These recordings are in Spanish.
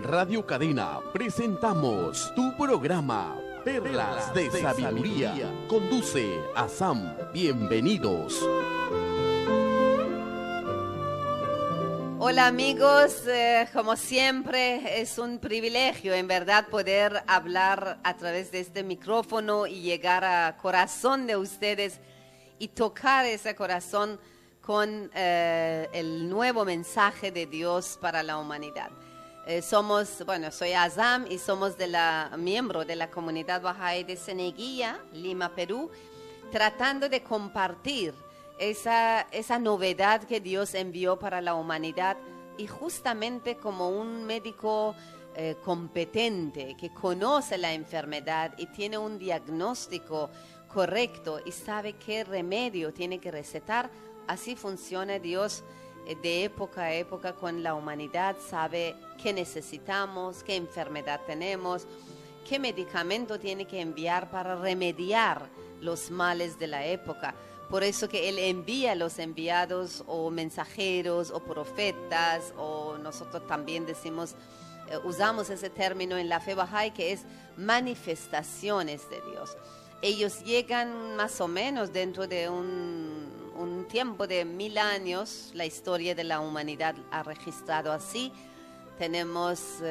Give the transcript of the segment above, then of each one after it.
Radio Cadena presentamos tu programa Perlas de Sabiduría. Conduce a Sam. Bienvenidos. Hola amigos, como siempre es un privilegio en verdad poder hablar a través de este micrófono y llegar al corazón de ustedes y tocar ese corazón con el nuevo mensaje de Dios para la humanidad. Soy Azam y somos miembro de la comunidad Bahá'í de Ceneguía, Lima, Perú, tratando de compartir esa novedad que Dios envió para la humanidad y justamente como un médico competente que conoce la enfermedad y tiene un diagnóstico correcto y sabe qué remedio tiene que recetar, así funciona Dios de época a época con la humanidad, sabe qué necesitamos, qué enfermedad tenemos, qué medicamento tiene que enviar para remediar los males de la época. Por eso que Él envía los enviados o mensajeros o profetas, o nosotros también usamos ese término en la fe Bahá'í que es manifestaciones de Dios. Ellos llegan más o menos dentro de un tiempo de 1000 años, la historia de la humanidad ha registrado así. Tenemos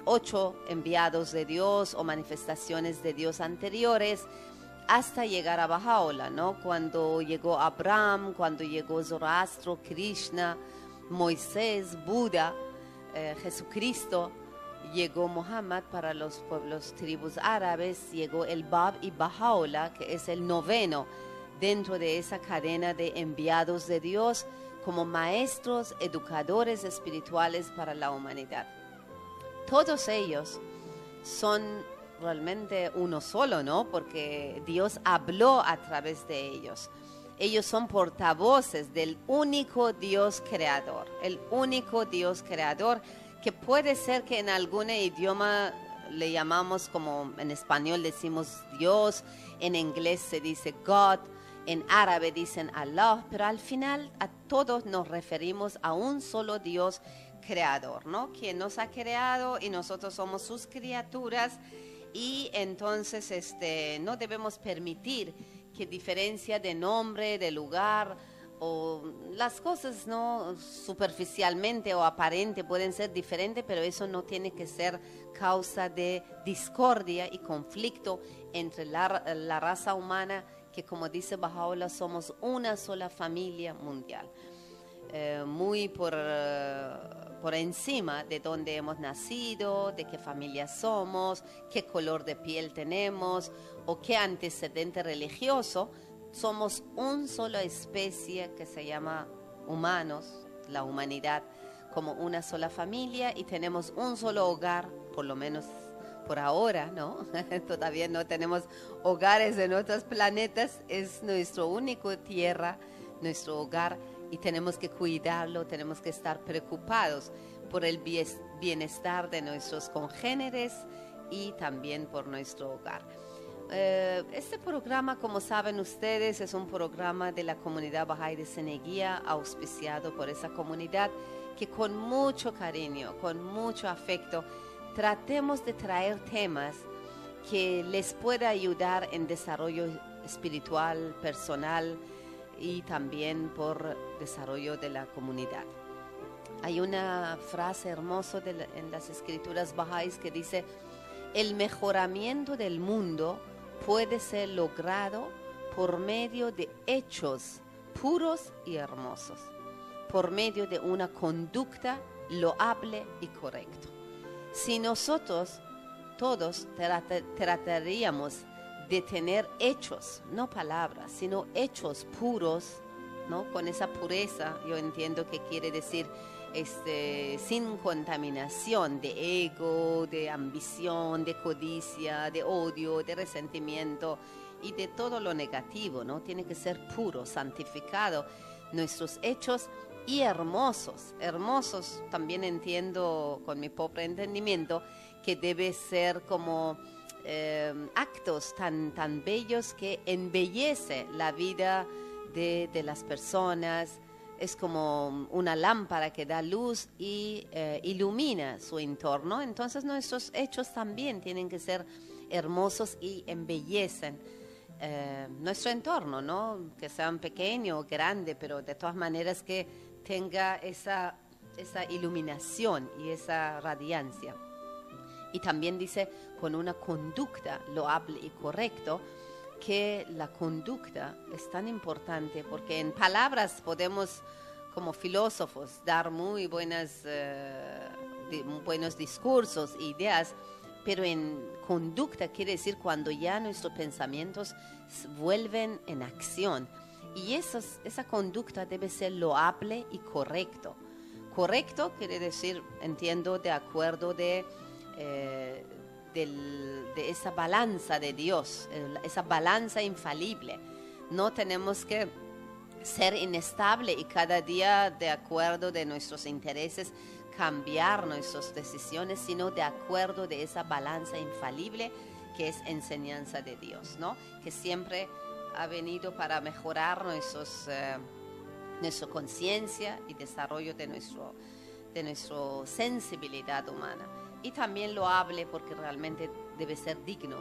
8 enviados de Dios o manifestaciones de Dios anteriores, hasta llegar a Baha'u'lláh, ¿no? Cuando llegó Abraham, cuando llegó Zoroastro, Krishna, Moisés, Buda, Jesucristo, llegó Muhammad para los pueblos, tribus árabes, llegó el Bab y Baha'u'lláh, que es el 9º dentro de esa cadena de enviados de Dios como maestros, educadores espirituales para la humanidad. Todos ellos son realmente uno solo, ¿no? Porque Dios habló a través de ellos. Ellos son portavoces del único Dios creador, el único Dios creador, que puede ser que en algún idioma le llamamos, como en español decimos Dios, en inglés se dice God, en árabe dicen Allah, pero al final a todos nos referimos a un solo Dios creador, ¿no? Quien nos ha creado y nosotros somos sus criaturas. Y entonces no debemos permitir que diferencia de nombre, de lugar o las cosas no superficialmente o aparente pueden ser diferentes, pero eso no tiene que ser causa de discordia y conflicto entre la raza humana, que como dice Baha'u'lláh somos una sola familia mundial. Muy por encima de dónde hemos nacido, de qué familia somos, qué color de piel tenemos o qué antecedente religioso, somos una sola especie que se llama humanos, la humanidad, como una sola familia y tenemos un solo hogar, por lo menos por ahora, ¿no? Todavía no tenemos hogares en otros planetas, es nuestro único tierra, nuestro hogar, y tenemos que cuidarlo, tenemos que estar preocupados por el bienestar de nuestros congéneres y también por nuestro hogar. Este programa, como saben ustedes, es un programa de la comunidad Bahá'í de Ceneguía, auspiciado por esa comunidad, que con mucho cariño, con mucho afecto, tratemos de traer temas que les pueda ayudar en desarrollo espiritual, personal, y también por desarrollo de la comunidad. Hay una frase hermosa en las escrituras bahá'ís que dice: el mejoramiento del mundo puede ser logrado por medio de hechos puros y hermosos, por medio de una conducta loable y correcta. Si nosotros todos trataríamos de tener hechos, no palabras, sino hechos puros, ¿no? Con esa pureza, yo entiendo que quiere decir sin contaminación de ego, de ambición, de codicia, de odio, de resentimiento y de todo lo negativo, ¿no? Tiene que ser puro, santificado, nuestros hechos, y hermosos. Hermosos también entiendo con mi pobre entendimiento que debe ser como actos tan bellos que embellece la vida de las personas, es como una lámpara que da luz y ilumina su entorno. Entonces nuestros hechos también tienen que ser hermosos y embellecen nuestro entorno, ¿no? Que sean pequeño o grande, pero de todas maneras que tenga esa iluminación y esa radiancia. Y también dice con una conducta loable y correcto, que la conducta es tan importante porque en palabras podemos como filósofos dar muy buenos discursos, ideas, pero en conducta quiere decir cuando ya nuestros pensamientos vuelven en acción. Y esa conducta debe ser loable y correcto. Correcto quiere decir, entiendo, de acuerdo de esa balanza de Dios, esa balanza infalible. No tenemos que ser inestable y cada día de acuerdo de nuestros intereses cambiar nuestras decisiones, sino de acuerdo de esa balanza infalible que es enseñanza de Dios, ¿no? Que siempre ha venido para mejorar nuestra conciencia y desarrollo de nuestra sensibilidad humana. Y también loable porque realmente debe ser digno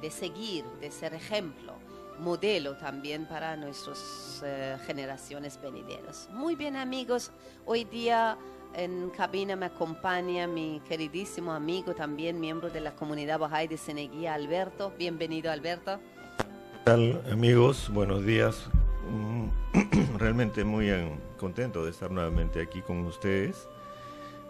de seguir, de ser ejemplo, modelo también para nuestras generaciones venideras. Muy bien, amigos, hoy día en cabina me acompaña mi queridísimo amigo, también miembro de la comunidad Bahá'í de Ceneguía, Alberto. Bienvenido, Alberto. ¿Qué tal, amigos? Buenos días. Realmente muy contento de estar nuevamente aquí con ustedes.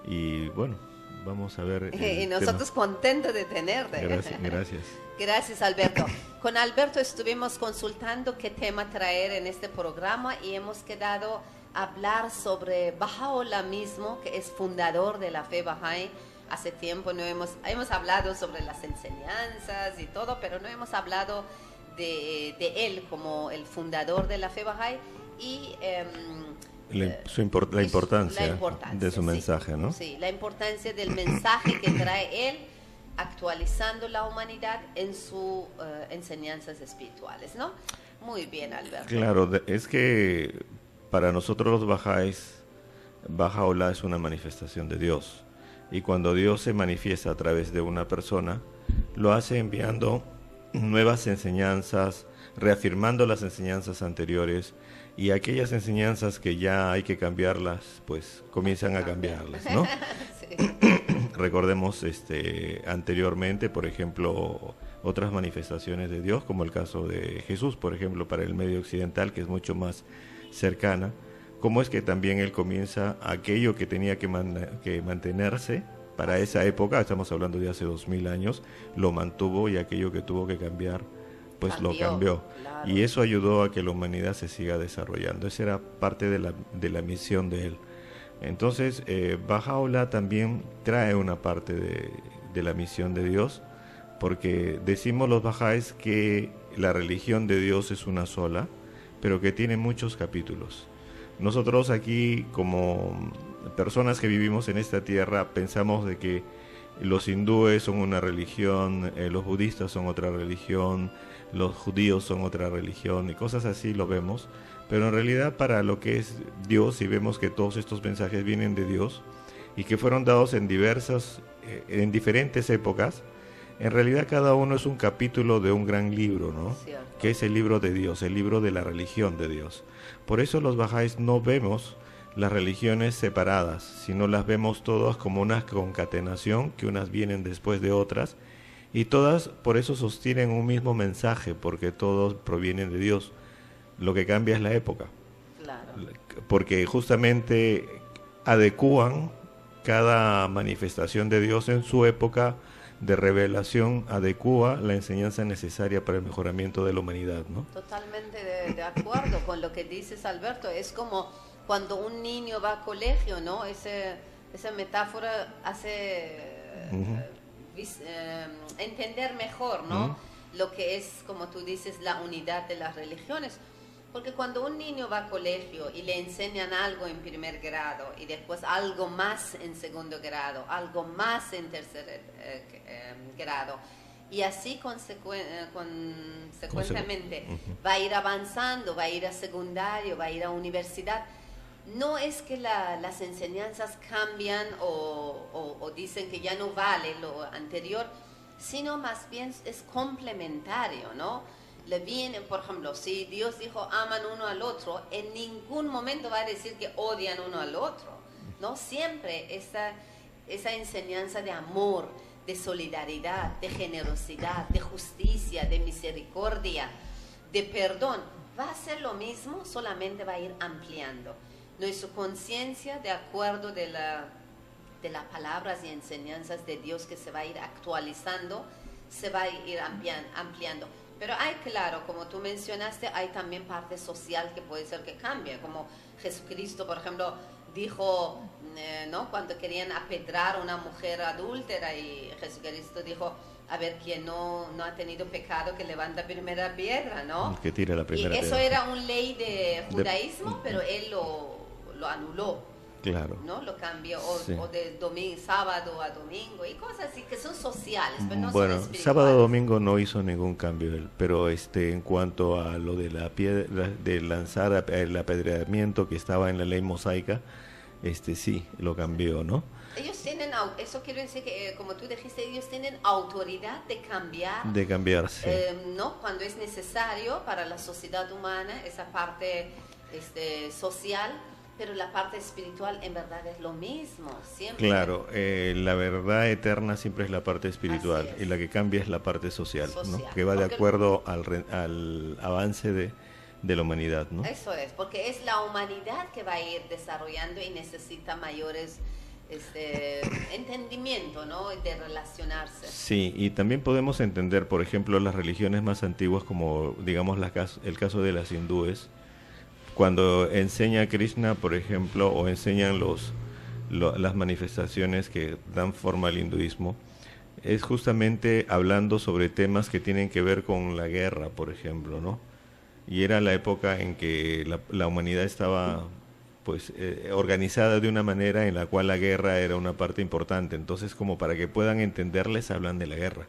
Y bueno, vamos a ver. Y nosotros contentos de tenerte. Gracias. Gracias, Alberto. Con Alberto estuvimos consultando qué tema traer en este programa y hemos quedado a hablar sobre Baha'u'lláh mismo, que es fundador de la fe Bahá'í. Hace tiempo no hemos hablado sobre las enseñanzas y todo, pero no hemos hablado de él como el fundador de la fe Bahá'í y la importancia de su mensaje, ¿no? Sí, la importancia del mensaje que trae él, actualizando la humanidad en sus enseñanzas espirituales, ¿no? Muy bien, Alberto. Claro, es que para nosotros los Bahá'ís, Baha'u'lláh es una manifestación de Dios. Y cuando Dios se manifiesta a través de una persona, lo hace enviando nuevas enseñanzas, reafirmando las enseñanzas anteriores, y aquellas enseñanzas que ya hay que cambiarlas, pues comienzan a cambiarlas, ¿no? Sí. Recordemos anteriormente, por ejemplo, otras manifestaciones de Dios, como el caso de Jesús, por ejemplo, para el medio occidental, que es mucho más cercana, cómo es que también él comienza aquello que tenía que mantenerse para esa época, estamos hablando de hace 2000 años, lo mantuvo, y aquello que tuvo que cambiar, pues lo cambió. Claro. Y eso ayudó a que la humanidad se siga desarrollando. Esa era parte de la misión de él. Entonces, Baha'u'lláh también trae una parte de la misión de Dios, porque decimos los Bahá'ís que la religión de Dios es una sola, pero que tiene muchos capítulos. Nosotros aquí, como personas que vivimos en esta tierra, pensamos de que los hindúes son una religión, los budistas son otra religión, los judíos son otra religión y cosas así lo vemos, pero en realidad para lo que es Dios, y vemos que todos estos mensajes vienen de Dios y que fueron dados en diferentes épocas, en realidad cada uno es un capítulo de un gran libro, ¿no? Cierto. Que es el libro de Dios, el libro de la religión de Dios. Por eso los Bahá'ís no vemos las religiones separadas, sino las vemos todas como una concatenación, que unas vienen después de otras, y todas por eso sostienen un mismo mensaje, porque todos provienen de Dios. Lo que cambia es la época. Claro. Porque justamente adecúan cada manifestación de Dios en su época de revelación, adecúa la enseñanza necesaria para el mejoramiento de la humanidad, ¿no? Totalmente de acuerdo con lo que dices, Alberto. Es como cuando un niño va a colegio, ¿no? Esa metáfora hace entender mejor, ¿no? Lo que es, como tú dices, la unidad de las religiones. Porque cuando un niño va a colegio y le enseñan algo en primer grado y después algo más en segundo grado, algo más en tercer grado, y así consecuentemente va a ir avanzando, va a ir a secundario, va a ir a universidad. No es que las enseñanzas cambian o dicen que ya no vale lo anterior, sino más bien es complementario, ¿no? Le viene, por ejemplo, si Dios dijo aman uno al otro, en ningún momento va a decir que odian uno al otro, ¿no? Siempre esa enseñanza de amor, de solidaridad, de generosidad, de justicia, de misericordia, de perdón, va a ser lo mismo, solamente va a ir ampliando. Nuestra conciencia, de acuerdo de las palabras y enseñanzas de Dios, que se va a ir actualizando, se va a ir ampliando. Pero hay, claro, como tú mencionaste, hay también parte social que puede ser que cambie, como Jesucristo, por ejemplo, dijo, ¿no? Cuando querían apedrar a una mujer adúltera, y Jesucristo dijo, a ver, quien no ha tenido pecado, que levanta primera piedra, ¿no? Que tira la primera y eso piedra. era una ley de judaísmo, pero él lo anuló. Claro. ¿No? Lo cambió, Sí. o de sábado a domingo, y cosas así que son sociales, pero no Bueno, son espirituales. sábado domingo no hizo ningún cambio él, pero en cuanto a lo de la piedra, de lanzar el apedreamiento que estaba en la ley mosaica, sí lo cambió, ¿no? Ellos tienen, eso quiero decir que, como tú dijiste, ellos tienen autoridad de cambiar, De cambiarse. ¿no? Cuando es necesario para la sociedad humana, esa parte social, pero la parte espiritual en verdad es lo mismo, siempre. Claro, la verdad eterna siempre es la parte espiritual Así es. y la que cambia es la parte social, ¿no? Social. Que va de Porque- acuerdo al avance de la humanidad, ¿no? Eso es, porque es la humanidad que va a ir desarrollando y necesita mayores entendimiento, ¿no? De relacionarse. Sí, y también podemos entender, por ejemplo, las religiones más antiguas, como digamos el caso de las hindúes, cuando enseña Krishna, por ejemplo, o enseñan las manifestaciones que dan forma al hinduismo, es justamente hablando sobre temas que tienen que ver con la guerra, por ejemplo, ¿no? Y era la época en que la humanidad estaba pues organizada de una manera en la cual la guerra era una parte importante. Entonces, como para que puedan entenderles, hablan de la guerra.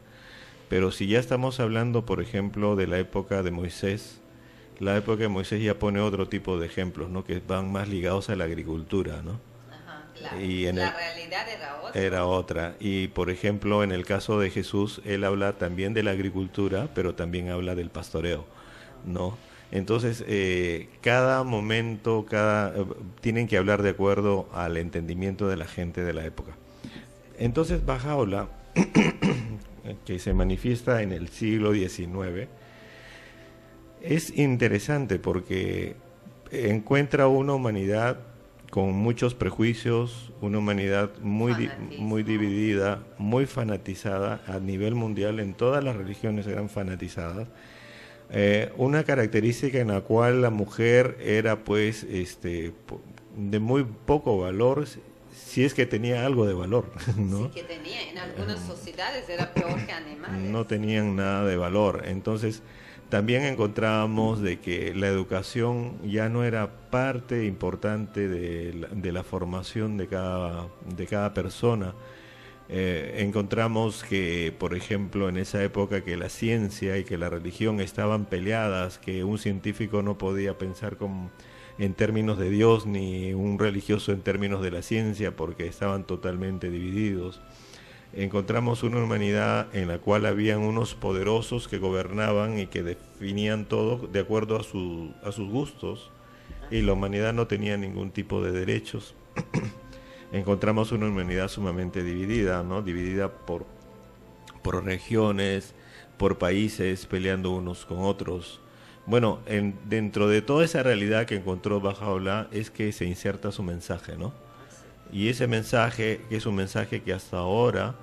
Pero si ya estamos hablando, por ejemplo, de la época de Moisés, la época de Moisés ya pone otro tipo de ejemplos, ¿no? Que van más ligados a la agricultura, ¿no? Ajá, claro. Y La realidad era otra. Era otra. Y, por ejemplo, en el caso de Jesús, él habla también de la agricultura, pero también habla del pastoreo, ¿no? Entonces, cada momento, tienen que hablar de acuerdo al entendimiento de la gente de la época. Entonces, Baha'u'lláh, que se manifiesta en el siglo XIX, es interesante porque encuentra una humanidad con muchos prejuicios, una humanidad muy dividida, muy fanatizada a nivel mundial. En todas las religiones eran fanatizadas. Una característica en la cual la mujer era pues de muy poco valor, si es que tenía algo de valor, ¿no? Sí, que tenía, en algunas sociedades era peor que animales. No tenían nada de valor. Entonces también encontrábamos de que la educación ya no era parte importante de la formación de cada persona. Encontramos que, por ejemplo, en esa época que la ciencia y que la religión estaban peleadas, que un científico no podía pensar en términos de Dios ni un religioso en términos de la ciencia, porque estaban totalmente divididos. Encontramos una humanidad en la cual habían unos poderosos que gobernaban y que definían todo de acuerdo a sus gustos, y la humanidad no tenía ningún tipo de derechos. Encontramos una humanidad sumamente dividida, ¿no? Dividida por regiones, por países, peleando unos con otros. Bueno, dentro de toda esa realidad que encontró Baha'u'lláh es que se inserta su mensaje, ¿no? Y ese mensaje, que es un mensaje que hasta ahora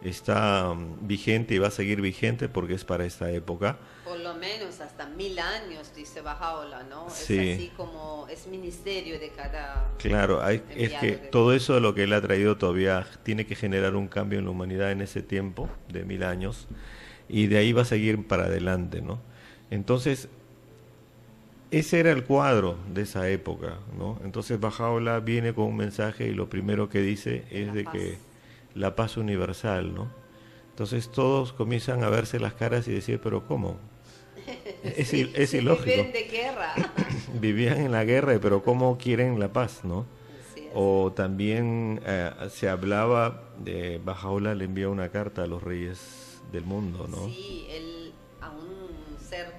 está vigente y va a seguir vigente porque es para esta época. Por lo menos hasta 1000 años, dice Baha'u'lláh, ¿no? Sí. Es así como es ministerio de cada... Claro, es que todo eso, lo que él ha traído, todavía tiene que generar un cambio en la humanidad en ese tiempo de 1000 años, y de ahí va a seguir para adelante, ¿no? Entonces, ese era el cuadro de esa época, ¿no? Entonces Baha'u'lláh viene con un mensaje y lo primero que dice es de que la paz universal, ¿no? Entonces todos comienzan a verse las caras y decir, pero ¿cómo? Es ilógico. Viven de guerra. Vivían en la guerra, pero ¿cómo quieren la paz, no? O también se hablaba de Bahá'u'lláh le envió una carta a los reyes del mundo, ¿no? Sí, él, aún ser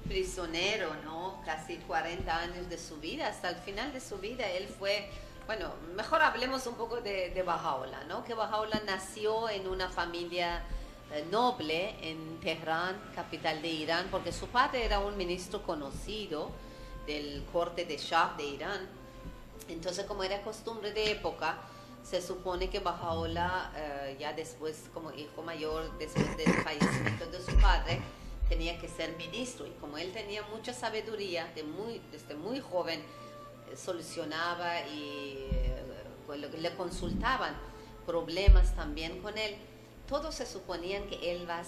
prisionero, ¿no? Casi 40 años de su vida, hasta el final de su vida, él fue... Bueno, mejor hablemos un poco de Bahá'u'lláh, ¿no? Que Bahá'u'lláh nació en una familia noble en Teherán, capital de Irán, porque su padre era un ministro conocido del corte de Shah de Irán. Entonces, como era costumbre de época, se supone que Bahá'u'lláh, ya después, como hijo mayor, después del fallecimiento de su padre, tenía que ser ministro. Y como él tenía mucha sabiduría, desde muy joven, solucionaba y le consultaban problemas también con él. Todos se suponían que él va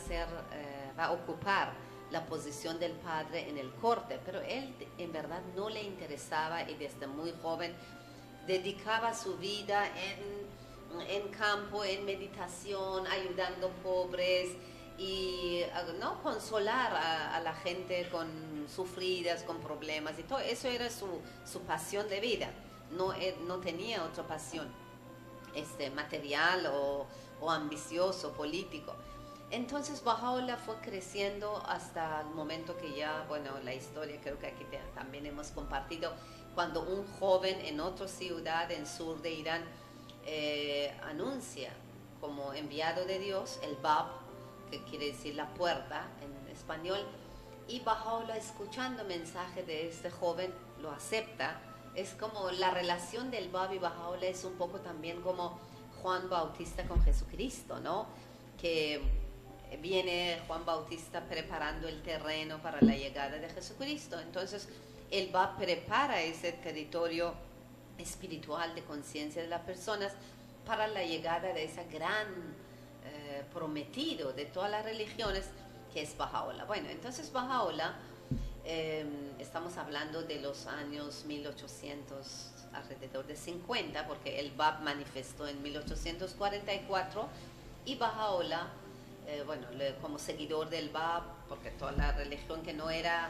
a ocupar la posición del padre en el corte, pero él en verdad no le interesaba y desde muy joven dedicaba su vida en campo, en meditación, ayudando pobres y ¿no? Consolar a la gente con sufridas, con problemas y todo. Eso era su pasión de vida. No tenía otra pasión material o ambicioso, político. Entonces Bahá'u'lláh fue creciendo hasta el momento que ya, bueno, la historia creo que aquí también hemos compartido, cuando un joven en otra ciudad en sur de Irán anuncia como enviado de Dios, el Bab, que quiere decir la puerta en español, y Bahá'u'lláh, escuchando mensaje de este joven, lo acepta. Es como la relación del Bab y Bahá'u'lláh es un poco también como Juan Bautista con Jesucristo, ¿no? Que viene Juan Bautista preparando el terreno para la llegada de Jesucristo. Entonces, el Bab prepara ese territorio espiritual de conciencia de las personas para la llegada de ese gran prometido de todas las religiones, que es Bahá'u'lláh. Bueno, entonces Bahá'u'lláh, estamos hablando de los años 1800, alrededor de 50, porque el Bab manifestó en 1844, y Bahá'u'lláh, como seguidor del Bab, porque toda la religión que no era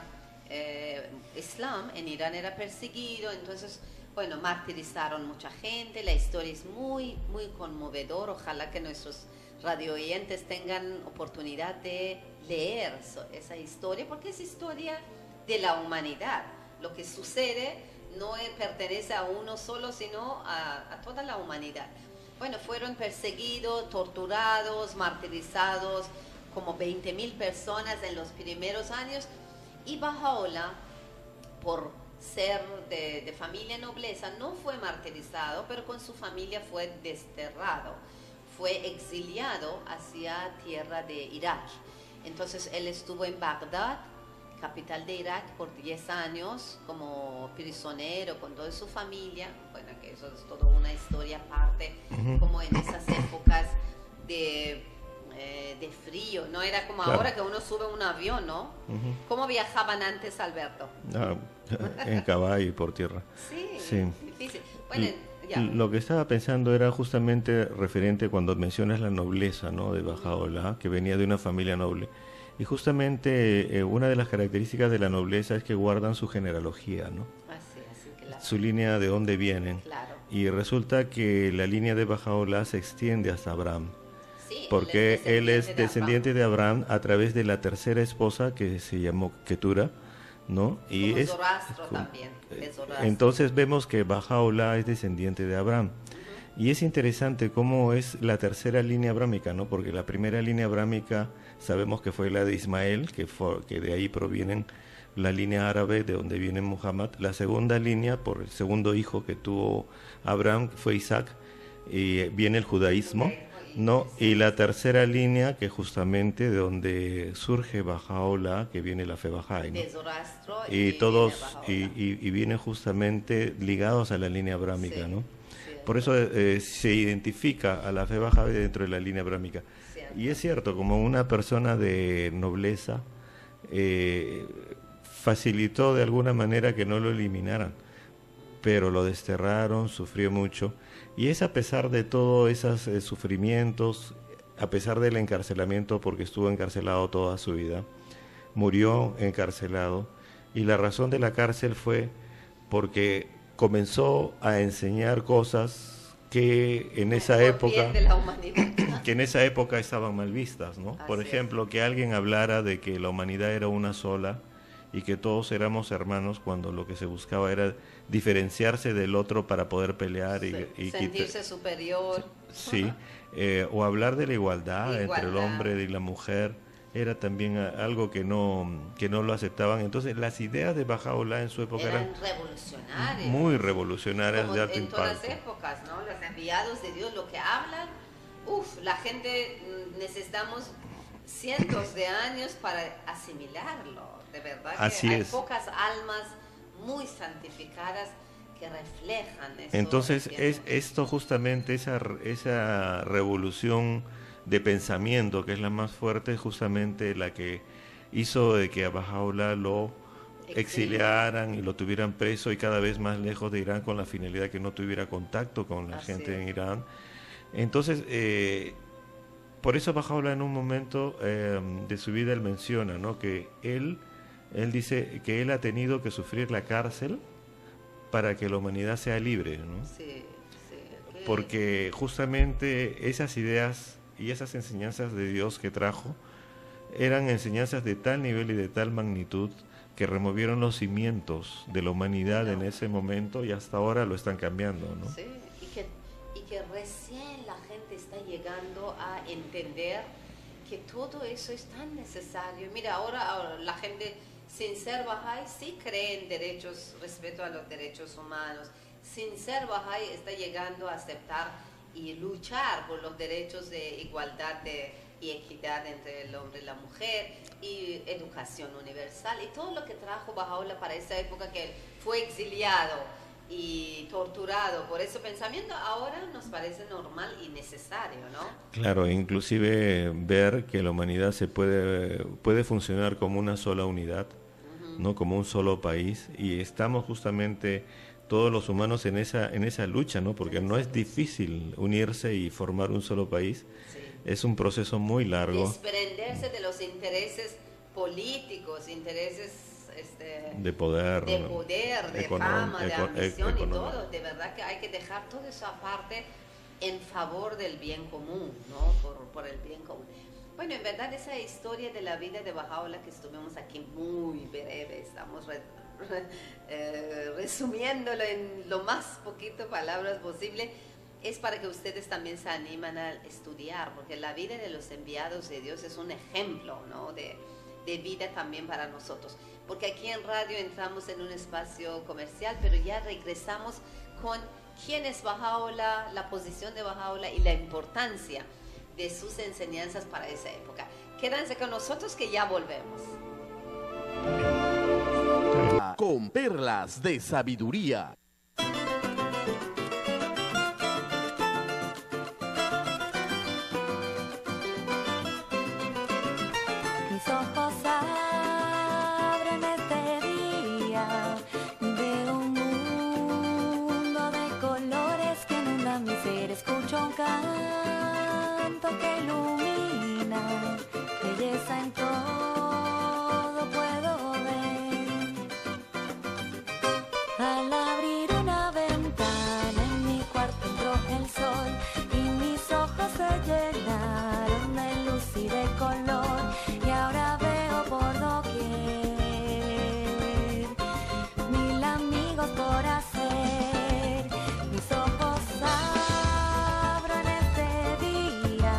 Islam en Irán era perseguido, entonces, bueno, martirizaron mucha gente. La historia es muy, muy conmovedor. Ojalá que nuestros radio oyentes tengan oportunidad de leer esa historia, porque es historia de la humanidad. Lo que sucede no pertenece a uno solo, sino a toda la humanidad. Bueno, fueron perseguidos, torturados, martirizados, como 20.000 personas en los primeros años, y Bahá'u'lláh, por ser de familia nobleza, no fue martirizado, pero con su familia fue desterrado, fue exiliado hacia tierra de Irak. Entonces él estuvo en Bagdad, capital de Irak, por 10 años como prisionero con toda su familia. Bueno, que eso es toda una historia aparte, como en esas épocas de frío, no era como claro. Ahora que uno sube un avión, ¿no? ¿Cómo viajaban antes, Alberto? En caballo y por tierra. Sí. Difícil. Bueno, ya. Lo que estaba pensando era justamente referente cuando mencionas la nobleza, ¿no? De Bahá'u'lláh, que venía de una familia noble. Y justamente una de las características de la nobleza es que guardan su genealogía, ¿no? Así que su línea de dónde vienen. Claro. Y resulta que la línea de Bahá'u'lláh se extiende hasta Abraham. Sí, porque él es descendiente de Abraham a través de la tercera esposa que se llamó Ketura, ¿no? Y como es Zoroastro también. Entonces vemos que Bahá'u'lláh es descendiente de Abraham. Y es interesante cómo es la tercera línea abrámica, ¿no? Porque la primera línea abrámica sabemos que fue la de Ismael, que de ahí provienen la línea árabe de donde viene Muhammad. La segunda línea, por el segundo hijo que tuvo Abraham, fue Isaac, y viene el judaísmo, ¿no? Y la tercera línea, que justamente de donde surge Bahá'u'lláh, que viene la fe Bahá'í, ¿no? De Zoroastro y todos y viene justamente ligados a la línea abrámica, ¿no? Por eso se identifica a la fe Bahá'í dentro de la línea abrámica. Y es cierto, como una persona de nobleza, facilitó de alguna manera que no lo eliminaran, pero lo desterraron, sufrió mucho, y es a pesar de todos esos sufrimientos, a pesar del encarcelamiento, porque estuvo encarcelado toda su vida, murió encarcelado, y la razón de la cárcel fue porque comenzó a enseñar cosas que en esa época estaban mal vistas, ¿no? Por ejemplo, que alguien hablara de que la humanidad era una sola y que todos éramos hermanos, cuando lo que se buscaba era diferenciarse del otro para poder pelear y sentirse superior. Sí, o hablar de la igualdad entre el hombre y la mujer, era también algo que no lo aceptaban. Entonces las ideas de Bahá'u'lláh en su época eran revolucionarias, muy revolucionarias, como de alto en impacto. todas las épocas, ¿no? Los enviados de Dios, lo que hablan, la gente necesitamos cientos de años para asimilarlo. De verdad Así que hay es. pocas almas muy santificadas que reflejan eso. Entonces esto justamente, esa revolución de pensamiento, que es la más fuerte, es justamente la que hizo de que a Bahá'u'lláh lo exiliaran y lo tuvieran preso y cada vez más lejos de Irán, con la finalidad que no tuviera contacto con la gente en Irán. Entonces, por eso Bahá'u'lláh en un momento de su vida él menciona, ¿no?, que él dice que él ha tenido que sufrir la cárcel para que la humanidad sea libre, ¿no? Porque justamente esas ideas y esas enseñanzas de Dios que trajo eran enseñanzas de tal nivel y de tal magnitud que removieron los cimientos de la humanidad en ese momento, y hasta ahora lo están cambiando, ¿no? Sí, y que recién la gente está llegando a entender que todo eso es tan necesario. Mira, ahora la gente, sin ser Bahá'í, sí cree en derechos, respeto a los derechos humanos. Sin ser Bahá'í está llegando a aceptar y luchar por los derechos de igualdad y equidad entre el hombre y la mujer, y educación universal, y todo lo que trajo Bahá'u'lláh para esa época, que fue exiliado y torturado por ese pensamiento, ahora nos parece normal y necesario, ¿no? Claro, inclusive ver que la humanidad se puede funcionar como una sola unidad, no como un solo país, y estamos justamente todos los humanos en esa lucha, ¿no? Porque no es difícil unirse y formar un solo país. Sí. Es un proceso muy largo. Desprenderse de los intereses políticos, intereses de poder, de fama, de ambición y todo. De verdad que hay que dejar todo eso aparte en favor del bien común, ¿no? Por el bien común. Bueno, en verdad esa historia de la vida de Bahá'u'lláh que estuvimos aquí muy breve, estamos resumiéndolo en lo más poquito palabras posible, es para que ustedes también se animan a estudiar, porque la vida de los enviados de Dios es un ejemplo, ¿no?, de vida también para nosotros. Porque aquí en radio entramos en un espacio comercial, pero ya regresamos con quién es Bahá'u'lláh, la posición de Bahá'u'lláh y la importancia de sus enseñanzas para esa época. Quédense con nosotros que ya volvemos. Con perlas de sabiduría. Mis ojos abren este día, veo un mundo de colores que inundan mi ser, escucho un canto que ilumina, belleza en todo puedo ver. Al abrir una ventana en mi cuarto entró el sol y mis ojos se llenaron de luz y de color, y ahora veo por doquier mil amigos por hacer. Mis ojos abro en este día,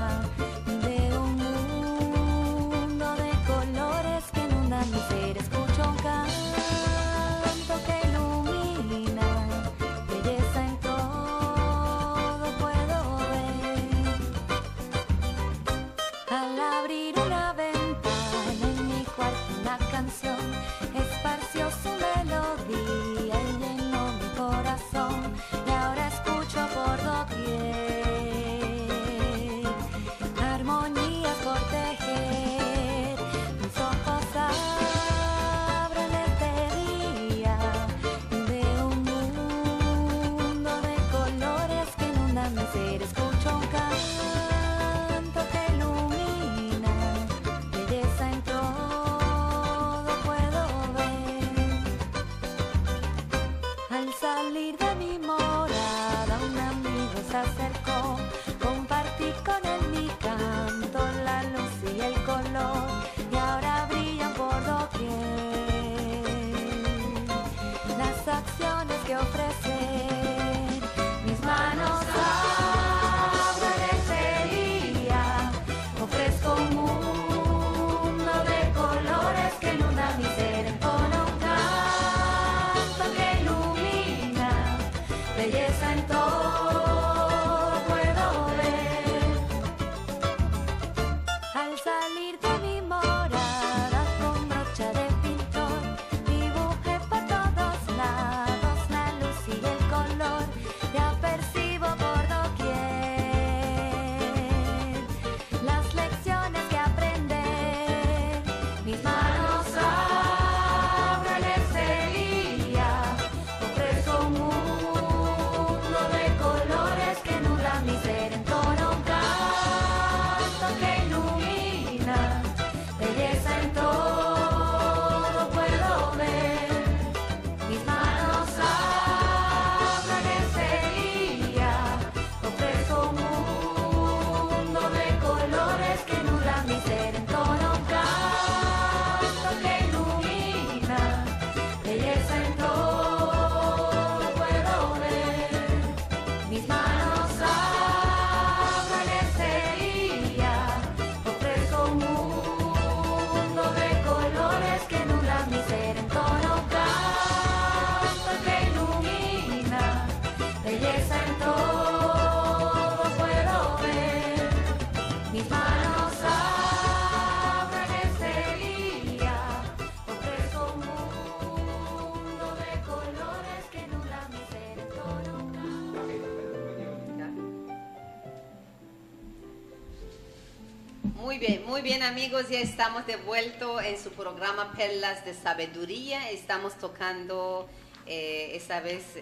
Muy bien amigos, ya estamos de vuelta en su programa Perlas de Sabiduría. Estamos tocando esta vez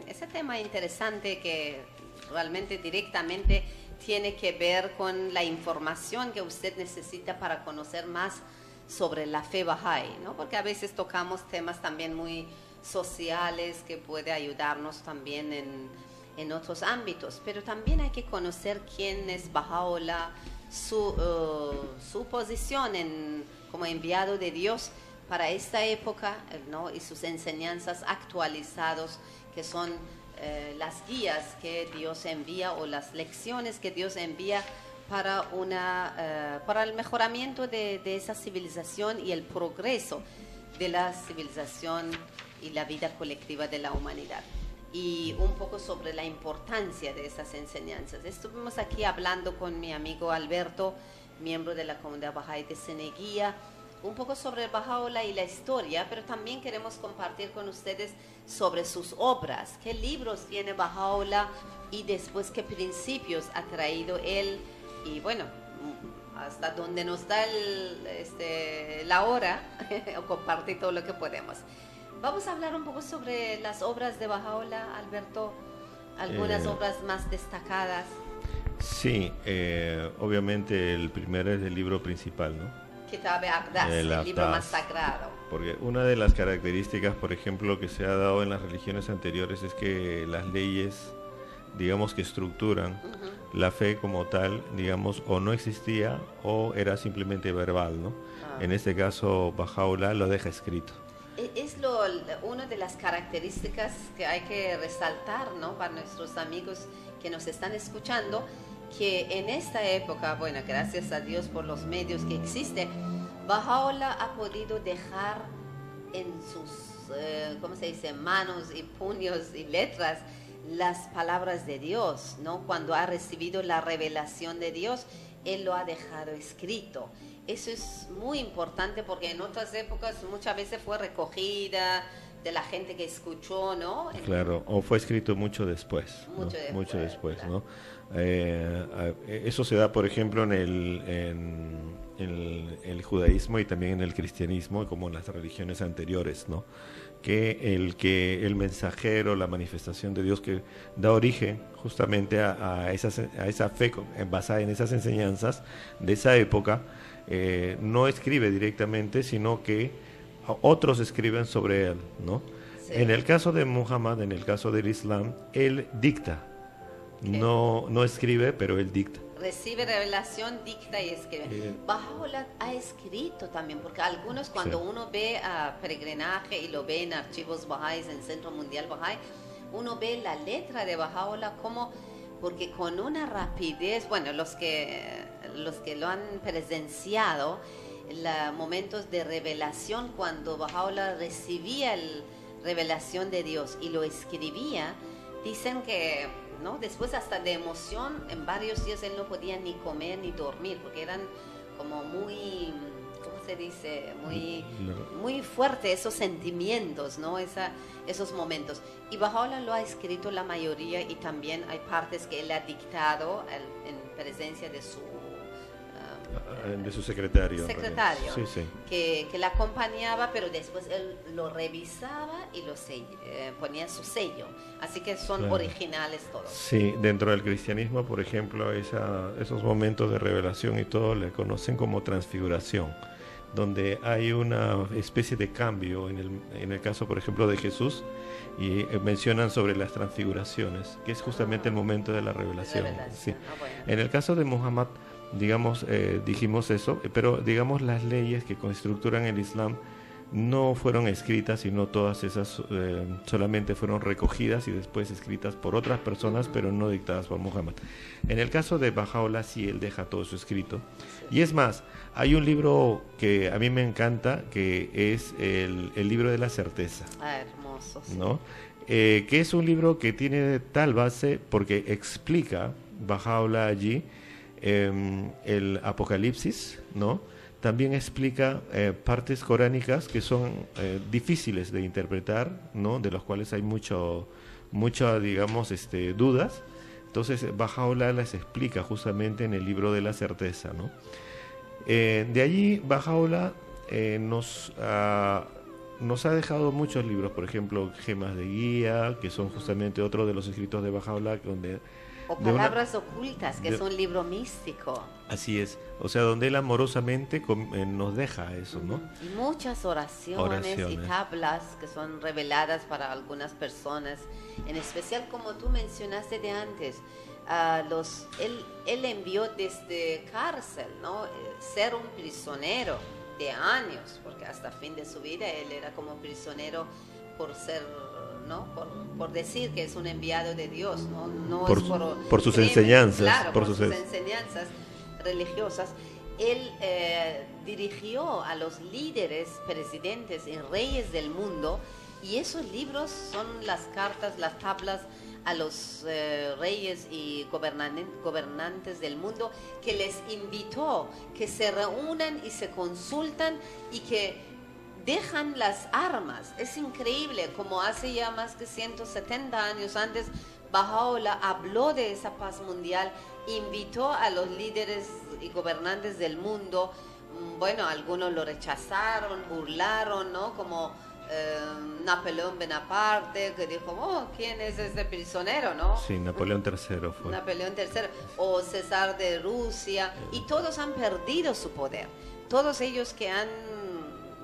ese tema interesante que realmente directamente tiene que ver con la información que usted necesita para conocer más sobre la fe Bahá'í, ¿no? Porque a veces tocamos temas también muy sociales que puede ayudarnos también en otros ámbitos, pero también hay que conocer quién es Baha'u'lláh, su posición como enviado de Dios para esta época, ¿no? Y sus enseñanzas actualizadas, que son las guías que Dios envía o las lecciones que Dios envía para el mejoramiento de esa civilización y el progreso de la civilización y la vida colectiva de la humanidad. Y un poco sobre la importancia de esas enseñanzas. Estuvimos aquí hablando con mi amigo Alberto, miembro de la comunidad Bahá'í de Ceneguía, un poco sobre Baha'u'lláh y la historia, pero también queremos compartir con ustedes sobre sus obras, qué libros tiene Baha'u'lláh y después qué principios ha traído él, y bueno, hasta donde nos da la hora, compartir todo lo que podemos. Vamos a hablar un poco sobre las obras de Baha'u'lláh, Alberto, algunas obras más destacadas. Sí, obviamente el primero es el libro principal, ¿no? Kitab al-Aqdas, el libro más sagrado. Porque una de las características, por ejemplo, que se ha dado en las religiones anteriores es que las leyes, digamos, que estructuran la fe como tal, digamos, o no existía o era simplemente verbal, ¿no? En este caso, Baha'u'lláh lo deja escrito. Es una de las características que hay que resaltar, ¿no? Para nuestros amigos que nos están escuchando, que en esta época, bueno, gracias a Dios por los medios que existen, Baha'u'lláh ha podido dejar en sus, ¿cómo se dice?, manos y puños y letras las palabras de Dios, ¿no? Cuando ha recibido la revelación de Dios, Él lo ha dejado escrito. Eso es muy importante porque en otras épocas muchas veces fue recogida de la gente que escuchó, ¿no? Claro, o fue escrito mucho después. Mucho después, claro. ¿No? Eso se da, por ejemplo, en el judaísmo y también en el cristianismo, como en las religiones anteriores, ¿no? Que el mensajero, la manifestación de Dios que da origen justamente a esa fe basada en esas enseñanzas de esa época, no escribe directamente, sino que otros escriben sobre él, ¿no? Sí. En el caso de Muhammad, en el caso del Islam, él dicta, no escribe, pero él dicta. Recibe revelación, dicta y escribe. Baha'u'lláh ha escrito también, porque algunos cuando uno ve a peregrinaje y lo ve en archivos Bahá'ís, en el Centro Mundial Bahá'í, uno ve la letra de Baha'u'lláh como, porque con una rapidez, bueno, los que lo han presenciado, momentos de revelación, cuando Baha'u'lláh recibía la revelación de Dios y lo escribía, dicen que, ¿no?, después hasta de emoción, en varios días él no podía ni comer ni dormir, porque eran como muy, ¿cómo se dice?, muy fuertes esos sentimientos, ¿no?, esos momentos. Y Baha'u'lláh lo ha escrito la mayoría, y también hay partes que él ha dictado en presencia de su secretario, sí. Que le acompañaba, pero después él lo revisaba y ponía su sello, así que son originales todos. Sí, dentro del cristianismo, por ejemplo, esos momentos de revelación y todo le conocen como transfiguración, donde hay una especie de cambio en el caso, por ejemplo, de Jesús, y mencionan sobre las transfiguraciones, que es justamente el momento de la revelación. Sí. Bueno. En el caso de Muhammad, digamos, dijimos eso, pero digamos las leyes que estructuran el Islam no fueron escritas, sino todas esas solamente fueron recogidas y después escritas por otras personas, pero no dictadas por Muhammad. En el caso de Baha'u'lláh, sí, él deja todo eso escrito. Y es más, hay un libro que a mí me encanta, que es el libro de la certeza. Hermoso. Sí. ¿No? Que es un libro que tiene tal base porque explica Baha'u'lláh allí el Apocalipsis, ¿no? También explica partes coránicas que son difíciles de interpretar, ¿no? De los cuales hay muchas, digamos, dudas, Entonces Baha'u'lláh las explica justamente en el libro de la certeza, ¿no? De allí Baha'u'lláh nos ha dejado muchos libros, por ejemplo, Gemas de Guía, que son justamente otro de los escritos de Baha'u'lláh, donde... O Palabras Ocultas, que es un libro místico. Así es, o sea, donde él amorosamente nos deja eso, ¿no? Y muchas oraciones y tablas que son reveladas para algunas personas, en especial como tú mencionaste de antes, él envió desde cárcel, ¿no? Ser un prisionero de años, porque hasta fin de su vida él era como prisionero por ser, ¿no? Por decir que es un enviado de Dios, no por, es por sus enseñanzas, claro, por sus enseñanzas religiosas. Él dirigió a los líderes, presidentes y reyes del mundo, y esos libros son las cartas, las tablas a los reyes y gobernantes del mundo, que les invitó que se reúnan y se consultan y que dejan las armas. Es increíble como hace ya más de 170 años antes Baha'u'lláh habló de esa paz mundial, invitó a los líderes y gobernantes del mundo. Bueno, algunos lo rechazaron, burlaron, ¿no? Como Napoleón Bonaparte, que dijo, oh, ¿quién es ese prisionero, no? Sí, Napoleón III fue. Napoleón III, o César de Rusia, y todos han perdido su poder. Todos ellos que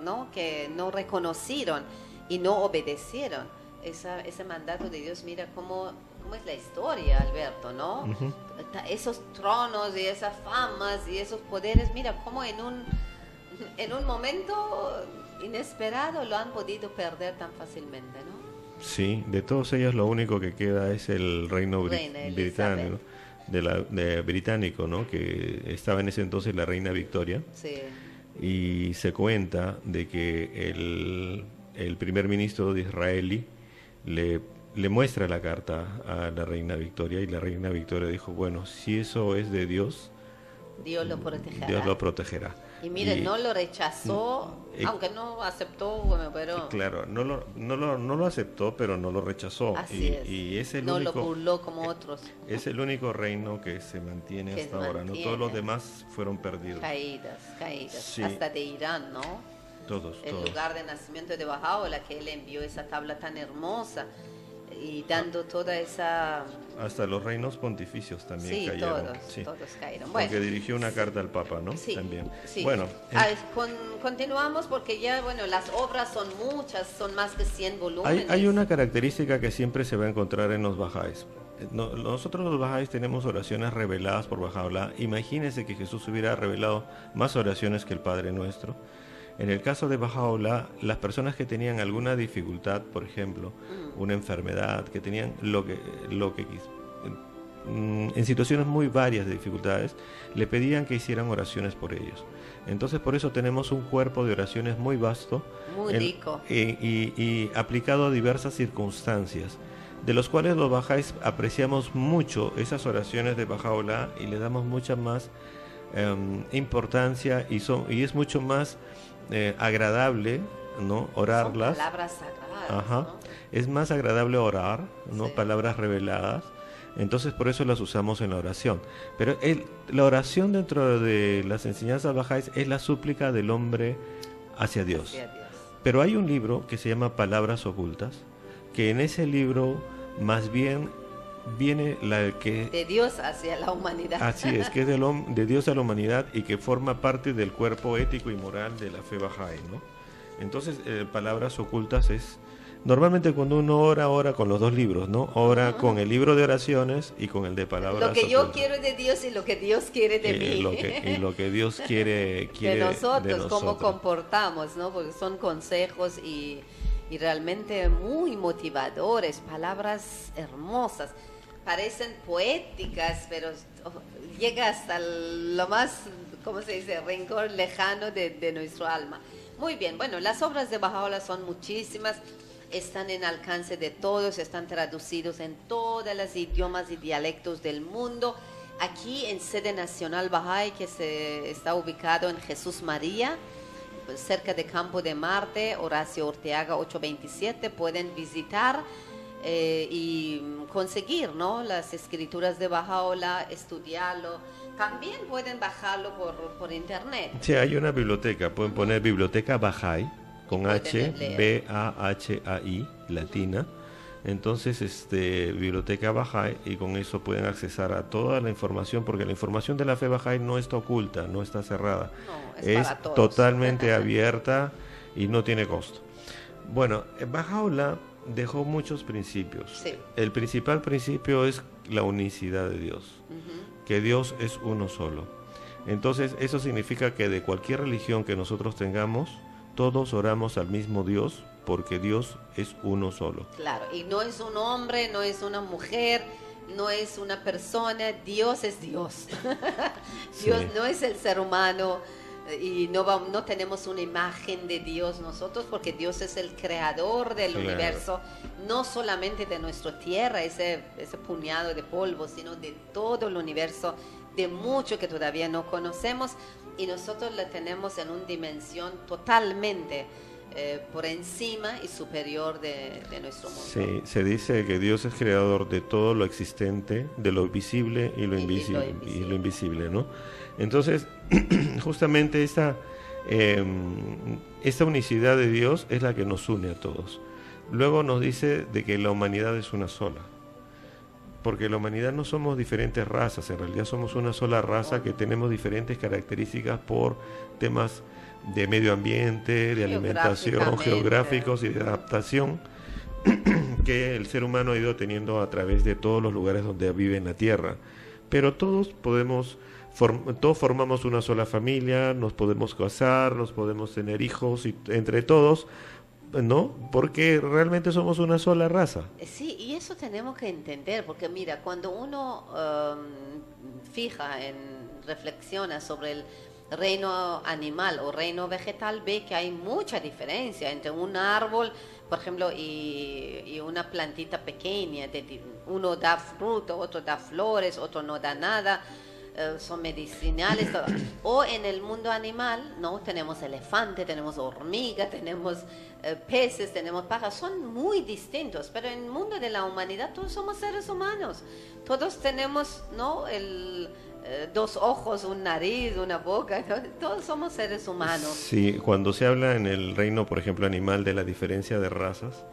no reconocieron y no obedecieron ese mandato de Dios. Mira cómo es la historia, Alberto, ¿no? Uh-huh. Esos tronos y esas famas y esos poderes, mira cómo en un momento inesperado lo han podido perder tan fácilmente, ¿no? Sí, de todos ellos lo único que queda es el reino británico, ¿no? Que estaba en ese entonces la reina Victoria. Sí. Y se cuenta de que el primer ministro de Israel le muestra la carta a la reina Victoria, y la reina Victoria dijo, bueno, si eso es de Dios, Dios lo protegerá. Dios lo protegerá. Y miren, no lo rechazó, aunque no aceptó, bueno, pero... Claro, no lo aceptó, pero no lo rechazó. Así es. Y es el no único, lo burló como otros. Es el único reino que se mantiene hasta ahora, ¿no? Todos los demás fueron perdidos. Caídas. Sí. Hasta de Irán, ¿no? Todos. El lugar de nacimiento de Baha'u'lláh, que él envió esa tabla tan hermosa y dando toda esa... Hasta los reinos pontificios también cayeron. Todos cayeron. Bueno, porque dirigió una carta al Papa, ¿no? Sí, también. Sí. Bueno, continuamos porque ya, bueno, las obras son muchas, son más de 100 volúmenes. Hay una característica que siempre se va a encontrar en los bahá'ís. Nosotros los bahá'ís tenemos oraciones reveladas por Baha'u'lláh. Imagínense que Jesús hubiera revelado más oraciones que el Padre Nuestro. En el caso de Baha'u'lláh, las personas que tenían alguna dificultad, por ejemplo, una enfermedad, que tenían en situaciones muy varias de dificultades, le pedían que hicieran oraciones por ellos. Entonces, por eso tenemos un cuerpo de oraciones muy vasto, muy rico, y aplicado a diversas circunstancias, de los cuales los bahá'ís apreciamos mucho esas oraciones de Baha'u'lláh y le damos mucha más importancia, y es mucho más agradable, ¿no? Orarlas. Son palabras sagradas. Ajá. ¿No? Es más agradable orar, ¿no? Sí. Palabras reveladas. Entonces por eso las usamos en la oración. Pero la oración dentro de las enseñanzas bahá'ís es la súplica del hombre hacia Dios. Pero hay un libro que se llama Palabras Ocultas, que en ese libro más bien viene de Dios hacia la humanidad. Así es, que es de Dios a la humanidad, y que forma parte del cuerpo ético y moral de la fe bahá'í, ¿no? Entonces, Palabras Ocultas es... Normalmente cuando uno ora con los dos libros, ¿no? Ora con el libro de oraciones y con el de palabras ocultas. Lo que ocultas. yo quiero de Dios y lo que Dios quiere de mí. Y lo que Dios quiere de nosotros, cómo comportamos, ¿no? Porque son consejos y realmente muy motivadores, palabras hermosas. Parecen poéticas, pero llega hasta lo más, ¿cómo se dice?, rincón lejano de nuestro alma. Muy bien, bueno, las obras de Baha'u'lláh son muchísimas, están en alcance de todos, están traducidos en todos los idiomas y dialectos del mundo. Aquí en Sede Nacional Bahá'í, que está ubicado en Jesús María, cerca de Campo de Marte, Horacio Orteaga 827, pueden visitar y conseguir, ¿no?, las escrituras de Baha'u'lláh, estudiarlo. También pueden bajarlo por internet. Sí, hay una biblioteca, pueden poner Biblioteca Bahá'í, con pueden H, leer. B-A-H-A-I, latina. Entonces, Biblioteca Bahá'í, y con eso pueden accesar a toda la información, porque la información de la fe Bahá'í no está oculta, no está cerrada. No, es Es para todos. totalmente abierta y no tiene costo. Bueno, Baha'u'lláh dejó muchos principios. Sí. El principal principio es la unicidad de Dios, Ujú. que Dios es uno solo. Entonces, eso significa que de cualquier religión que nosotros tengamos, todos oramos al mismo Dios, porque Dios es uno solo. Claro, y no es un hombre, no es una mujer, no es una persona, Dios es Dios. Dios Sí. no es el ser humano, y no tenemos una imagen de Dios nosotros, porque Dios es el creador del Claro. universo, no solamente de nuestra tierra, ese puñado de polvo, sino de todo el universo, de mucho que todavía no conocemos, y nosotros lo tenemos en una dimensión totalmente por encima y superior de nuestro mundo. Sí, se dice que Dios es creador de todo lo existente, de lo visible y lo invisible, ¿no? Entonces, justamente esta unicidad de Dios es la que nos une a todos. Luego nos dice de que la humanidad es una sola, porque la humanidad no somos diferentes razas, en realidad somos una sola raza que tenemos diferentes características por temas de medio ambiente, de alimentación, geográficos y de adaptación que el ser humano ha ido teniendo a través de todos los lugares donde vive en la Tierra. Pero todos todos formamos una sola familia, nos podemos casar, nos podemos tener hijos, y entre todos, ¿no? Porque realmente somos una sola raza. Sí, y eso tenemos que entender, porque mira, cuando uno reflexiona sobre el reino animal o reino vegetal, ve que hay mucha diferencia entre un árbol, por ejemplo, y una plantita pequeña. Uno da fruto, otro da flores, otro no da nada. Son medicinales, todo. O en el mundo animal, ¿no? Tenemos elefante, tenemos hormiga, tenemos peces, tenemos pájaros, son muy distintos, pero en el mundo de la humanidad todos somos seres humanos, todos tenemos, ¿no?, dos ojos, un nariz, una boca, ¿no? Todos somos seres humanos. Sí, cuando se habla en el reino, por ejemplo, animal, de la diferencia de razas,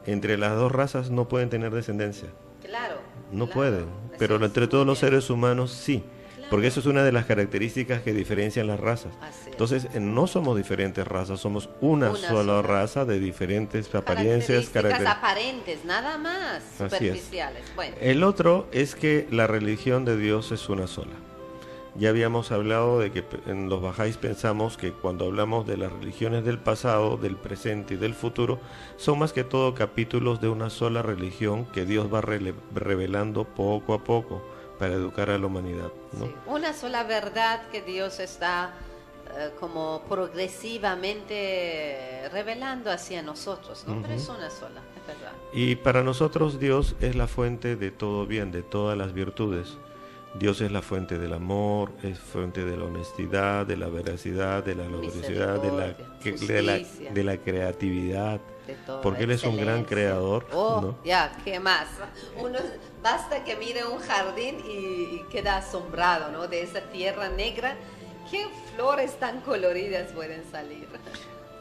entre las dos razas no pueden tener descendencia. Claro. No claro. pueden, pero Eso es entre todos muy los bien. seres humanos sí, Claro. porque eso es una de las características que diferencian las razas. Así es. Entonces, no somos diferentes razas, somos una sola sola. raza de diferentes apariencias, Características aparentes, nada más, Así es. superficiales. Bueno, El otro es que la religión de Dios es una sola. Ya habíamos hablado de que en los bajáis pensamos que cuando hablamos de las religiones del pasado, del presente y del futuro, son más que todo capítulos de una sola religión que Dios va revelando poco a poco para educar a la humanidad, ¿no? sí, una sola verdad que Dios está como progresivamente revelando hacia nosotros, ¿no? Pero es una sola, es verdad. Y para nosotros Dios es la fuente de todo bien, de todas las virtudes. Dios es la fuente del amor, es fuente de la honestidad, de la veracidad, de la laboriosidad, Misericordia, de la creatividad, De todo, porque Él es un gran excelencia. creador, Oh, ¿no? ya, ¿qué más? Uno basta que mire un jardín y queda asombrado, ¿no? De esa tierra negra, ¿qué flores tan coloridas pueden salir?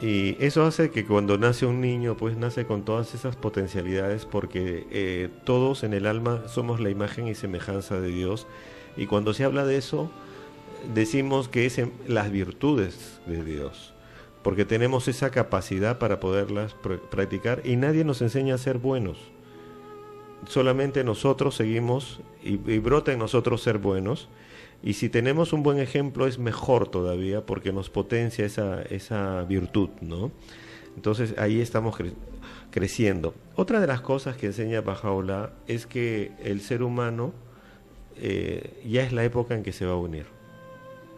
Y eso hace que cuando nace un niño, pues nace con todas esas potencialidades, porque todos en el alma somos la imagen y semejanza de Dios, y cuando se habla de eso, decimos que es las virtudes de Dios, porque tenemos esa capacidad para poderlas practicar, y nadie nos enseña a ser buenos. Solamente nosotros seguimos y brota en nosotros ser buenos. Y si tenemos un buen ejemplo es mejor todavía, porque nos potencia esa virtud, ¿no? Entonces ahí estamos creciendo. Otra de las cosas que enseña Baha'u'lláh es que el ser humano ya es la época en que se va a unir,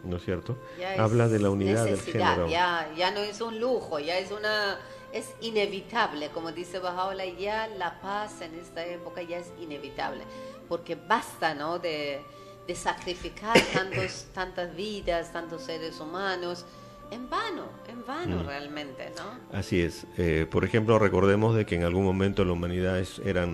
¿no es cierto? Ya Habla es de la unidad del necesidad, género. ya no es un lujo, ya es inevitable, como dice Baha'u'lláh, ya la paz en esta época ya es inevitable, porque basta, ¿no?, de sacrificar tantas vidas, tantos seres humanos, en vano realmente, ¿no? Así es. Por ejemplo, recordemos de que en algún momento la humanidad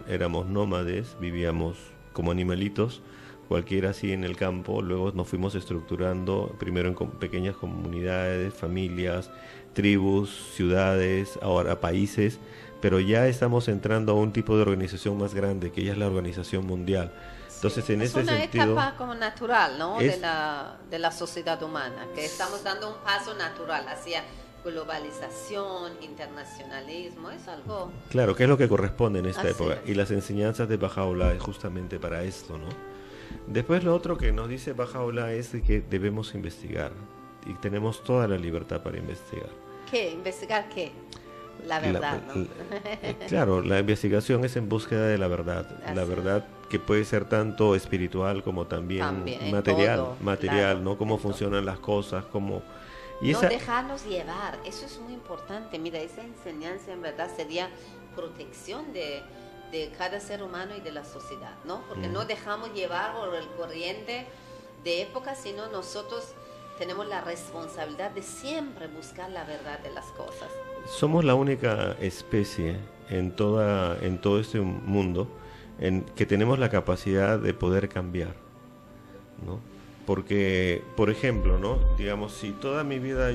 éramos nómades, vivíamos como animalitos, cualquiera así en el campo, luego nos fuimos estructurando primero en pequeñas comunidades, familias, tribus, ciudades, ahora países, pero ya estamos entrando a un tipo de organización más grande, que ya es la Organización Mundial. Entonces, en ese sentido, es una etapa como natural, ¿no? De la sociedad humana, que estamos dando un paso natural hacia globalización, internacionalismo, es algo... Claro, que es lo que corresponde en esta época. es. Y las enseñanzas de Bahá'u'lláh es justamente para esto, ¿no? Después lo otro que nos dice Bahá'u'lláh es de que debemos investigar. Y tenemos toda la libertad para investigar. ¿Qué? ¿Investigar qué? La verdad, ¿no? Claro, la investigación es en búsqueda de la verdad. Así La verdad que puede ser tanto espiritual como también material, todo, claro, ¿no? Cómo en funcionan las cosas, cómo... Y no esa... dejarnos llevar, eso es muy importante. Mira, esa enseñanza en verdad sería protección de cada ser humano y de la sociedad, ¿no? Porque no dejamos llevar por el corriente de época, sino nosotros tenemos la responsabilidad de siempre buscar la verdad de las cosas. Somos la única especie en todo este mundo en que tenemos la capacidad de poder cambiar, ¿no? Porque, por ejemplo, ¿no? Digamos, si toda mi vida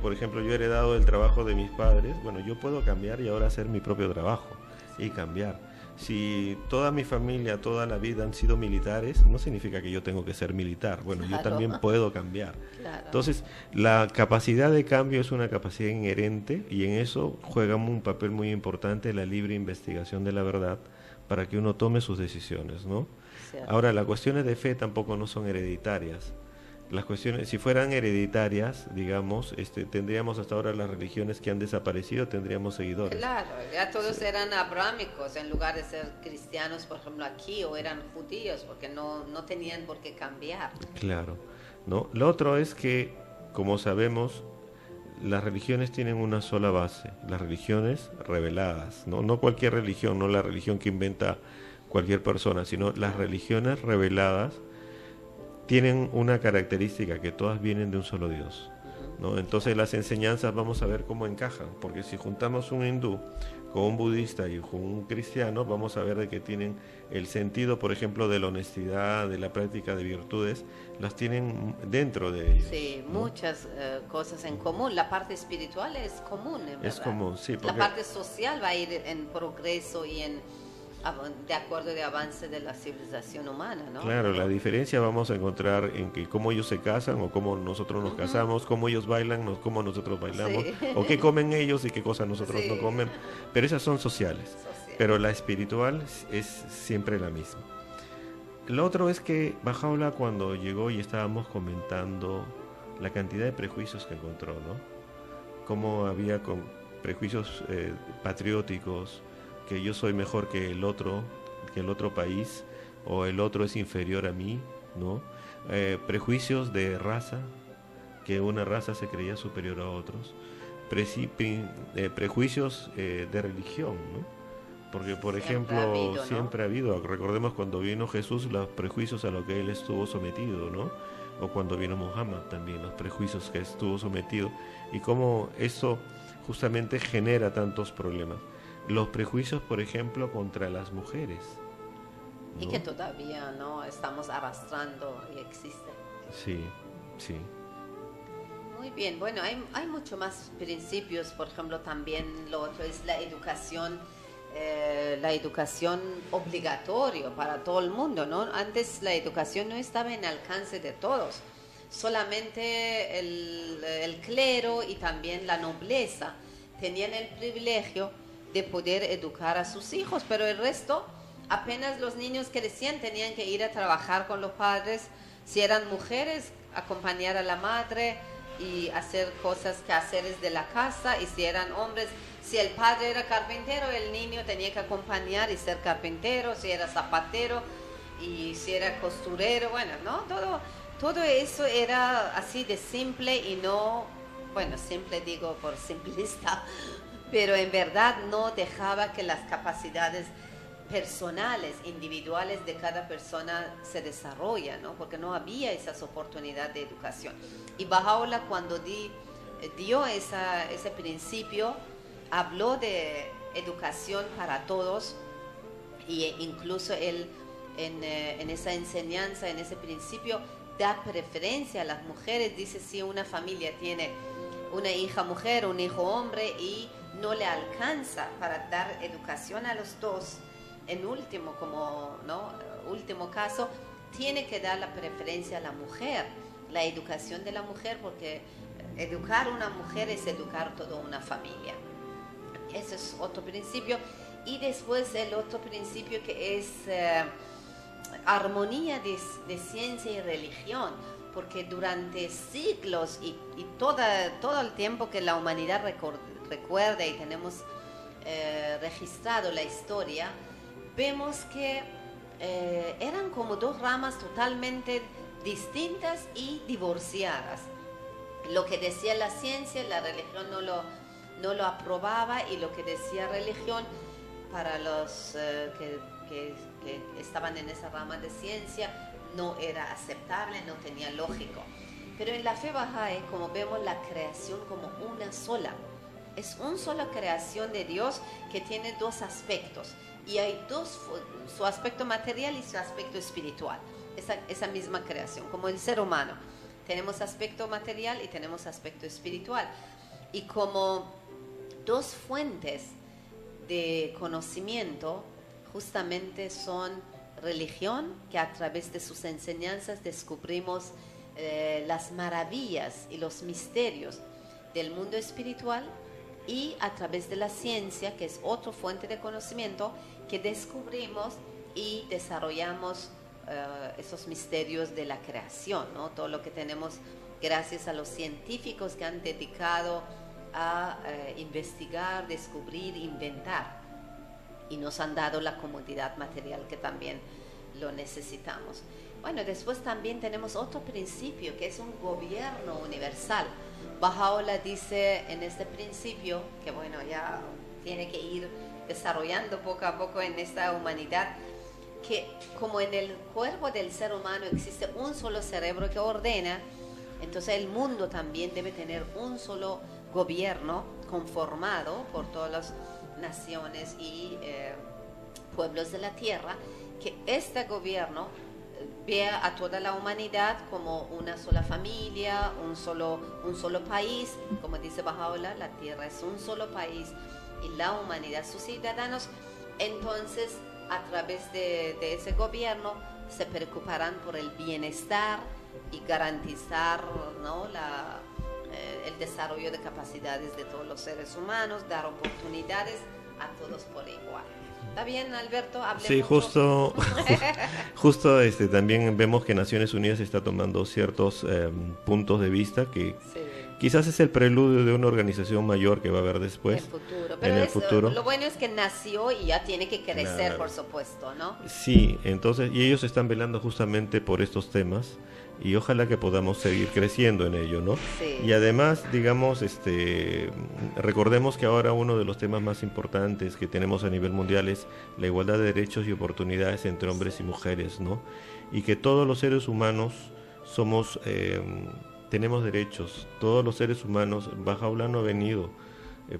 por ejemplo, yo he heredado el trabajo de mis padres, bueno, yo puedo cambiar y ahora hacer mi propio trabajo y cambiar. Si toda mi familia, toda la vida han sido militares, no significa que yo tengo que ser militar. Bueno, yo también puedo cambiar. Claro. Entonces, la capacidad de cambio es una capacidad inherente y en eso juega un papel muy importante la libre investigación de la verdad para que uno tome sus decisiones, ¿no? Cierto. Ahora, las cuestiones de fe tampoco no son hereditarias. Las cuestiones, si fueran hereditarias, digamos, tendríamos hasta ahora las religiones que han desaparecido, tendríamos seguidores. Claro, ya todos eran abrámicos en lugar de ser cristianos, por ejemplo, aquí, o eran judíos, porque no tenían por qué cambiar. Claro, ¿no? Lo otro es que, como sabemos, las religiones tienen una sola base, las religiones reveladas, ¿no? No cualquier religión, no la religión que inventa cualquier persona, sino las religiones reveladas tienen una característica, que todas vienen de un solo Dios, ¿no? Entonces las enseñanzas vamos a ver cómo encajan, porque si juntamos un hindú con un budista y con un cristiano, vamos a ver de que tienen el sentido, por ejemplo, de la honestidad, de la práctica de virtudes, las tienen dentro de ellos. Sí, ¿no? muchas cosas en común. La parte espiritual es común, en Es verdad. común, sí. La parte social va a ir en progreso y de acuerdo de avance de la civilización humana, ¿no? Claro, la diferencia vamos a encontrar en que cómo ellos se casan o cómo nosotros nos casamos, cómo ellos bailan, cómo nosotros bailamos, o qué comen ellos y qué cosas nosotros no comen. Pero esas son sociales. Pero la espiritual es siempre la misma. Lo otro es que Bahá'u'lláh, cuando llegó y estábamos comentando la cantidad de prejuicios que encontró, ¿no? Cómo había prejuicios patrióticos, que yo soy mejor que el otro país, o el otro es inferior a mí, ¿no? Prejuicios de raza, que una raza se creía superior a otros, prejuicios de religión, ¿no? Porque, por ejemplo, siempre ha habido, recordemos cuando vino Jesús, los prejuicios a los que él estuvo sometido, ¿no? O cuando vino Muhammad también, los prejuicios que estuvo sometido, y cómo eso justamente genera tantos problemas. Los prejuicios, por ejemplo, contra las mujeres, ¿no? Y que todavía no estamos arrastrando y existe. Sí, sí. Muy bien, bueno, hay mucho más principios, por ejemplo, también lo otro es la educación obligatoria para todo el mundo, ¿no? Antes la educación no estaba en alcance de todos, solamente el clero y también la nobleza tenían el privilegio de poder educar a sus hijos, pero el resto, apenas los niños crecían, tenían que ir a trabajar con los padres, si eran mujeres, acompañar a la madre y hacer quehaceres de la casa, y si eran hombres, si el padre era carpintero, el niño tenía que acompañar y ser carpintero, si era zapatero y si era costurero, bueno, ¿no? Todo eso era así de simple y no, bueno, simple digo por simplista, pero en verdad no dejaba que las capacidades personales, individuales de cada persona se desarrollan, ¿no? Porque no había esas oportunidades de educación. Y Baha'u'lláh, cuando dio ese principio, habló de educación para todos, e incluso él en esa enseñanza, en ese principio, da preferencia a las mujeres. Dice, si una familia tiene una hija mujer, un hijo hombre, y no le alcanza para dar educación a los dos, en último caso, tiene que dar la preferencia a la mujer, la educación de la mujer, porque educar a una mujer es educar toda una familia. Ese es otro principio. Y después el otro principio, que es armonía de ciencia y religión, porque durante siglos y todo el tiempo que la humanidad recuerda y tenemos registrado la historia, vemos que eran como dos ramas totalmente distintas y divorciadas. Lo que decía la ciencia, la religión no lo aprobaba, y lo que decía religión, para los que estaban en esa rama de ciencia, no era aceptable, no tenía lógico. Pero en la fe Bahá'í, como vemos la creación como una sola, es una sola creación de Dios que tiene dos aspectos, y hay su aspecto material y su aspecto espiritual, esa misma creación, como el ser humano. Tenemos aspecto material y tenemos aspecto espiritual, y como dos fuentes de conocimiento justamente son religión, que a través de sus enseñanzas descubrimos las maravillas y los misterios del mundo espiritual, y a través de la ciencia, que es otra fuente de conocimiento, que descubrimos y desarrollamos esos misterios de la creación, ¿no? Todo lo que tenemos gracias a los científicos que han dedicado a investigar, descubrir, inventar, y nos han dado la comodidad material que también lo necesitamos. Bueno, después también tenemos otro principio, que es un gobierno universal. Baha'u'lláh dice en este principio, que bueno, ya tiene que ir desarrollando poco a poco en esta humanidad, que como en el cuerpo del ser humano existe un solo cerebro que ordena, entonces el mundo también debe tener un solo gobierno conformado por todas las naciones y pueblos de la tierra, que este gobierno vea a toda la humanidad como una sola familia, un solo país. Como dice Baha'u'lláh, la tierra es un solo país y la humanidad sus ciudadanos. Entonces, a través de ese gobierno se preocuparán por el bienestar y garantizar, ¿no?, el desarrollo de capacidades de todos los seres humanos, dar oportunidades a todos por igual. ¿Está bien, Alberto? Sí, justo también vemos que Naciones Unidas está tomando ciertos puntos de vista que sí, quizás es el preludio de una organización mayor que va a haber después. En el futuro. Lo bueno es que nació y ya tiene que crecer, claro, por supuesto, ¿no? Sí, entonces, y ellos están velando justamente por estos temas, y ojalá que podamos seguir creciendo en ello, ¿no? Sí. Y además, digamos, recordemos que ahora uno de los temas más importantes que tenemos a nivel mundial es la igualdad de derechos y oportunidades entre hombres y mujeres, ¿no? Y que todos los seres humanos tenemos derechos, todos los seres humanos. Baha'u'lláh no ha venido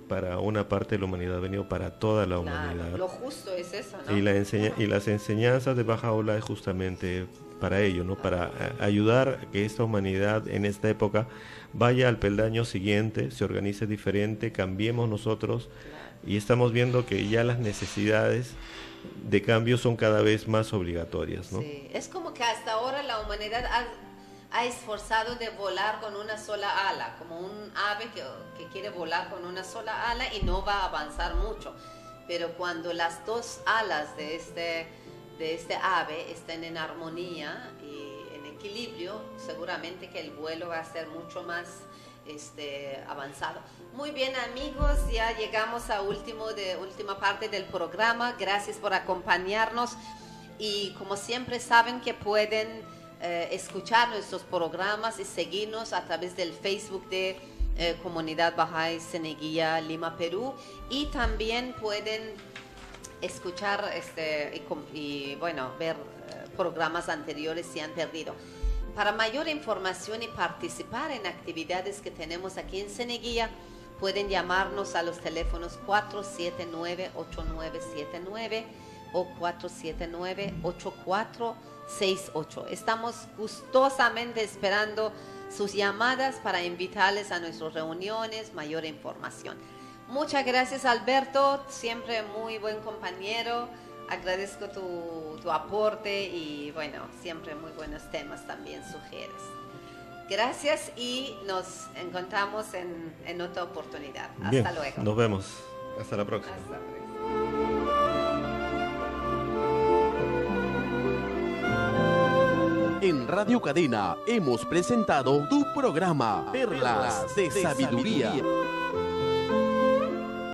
para una parte de la humanidad, ha venido para toda la humanidad. Lo justo es eso, ¿no? Y las enseñanzas de Baha'u'lláh es justamente para ello, ¿no? Para ayudar a que esta humanidad en esta época vaya al peldaño siguiente, se organice diferente, cambiemos nosotros, y estamos viendo que ya las necesidades de cambio son cada vez más obligatorias, ¿no? Sí, es como que hasta ahora la humanidad ha esforzado de volar con una sola ala, como un ave que quiere volar con una sola ala y no va a avanzar mucho. Pero cuando las dos alas de este ave estén en armonía y en equilibrio, seguramente que el vuelo va a ser mucho más avanzado. Muy bien, amigos, ya llegamos a última parte del programa. Gracias por acompañarnos, y como siempre saben que pueden escuchar nuestros programas y seguirnos a través del Facebook de Comunidad Bahá'í Ceneguía, Lima, Perú, y también pueden escuchar y bueno, ver programas anteriores si han perdido. Para mayor información y participar en actividades que tenemos aquí en Ceneguía, pueden llamarnos a los teléfonos 479-8979 o 479-8468. Estamos gustosamente esperando sus llamadas para invitarles a nuestras reuniones, mayor información. Muchas gracias, Alberto, siempre muy buen compañero. Agradezco tu aporte y bueno, siempre muy buenos temas también sugieres. Gracias y nos encontramos en otra oportunidad. Bien, Hasta luego. nos vemos. Hasta la próxima. Hasta luego. En Radio Cadena hemos presentado tu programa Perlas de Sabiduría.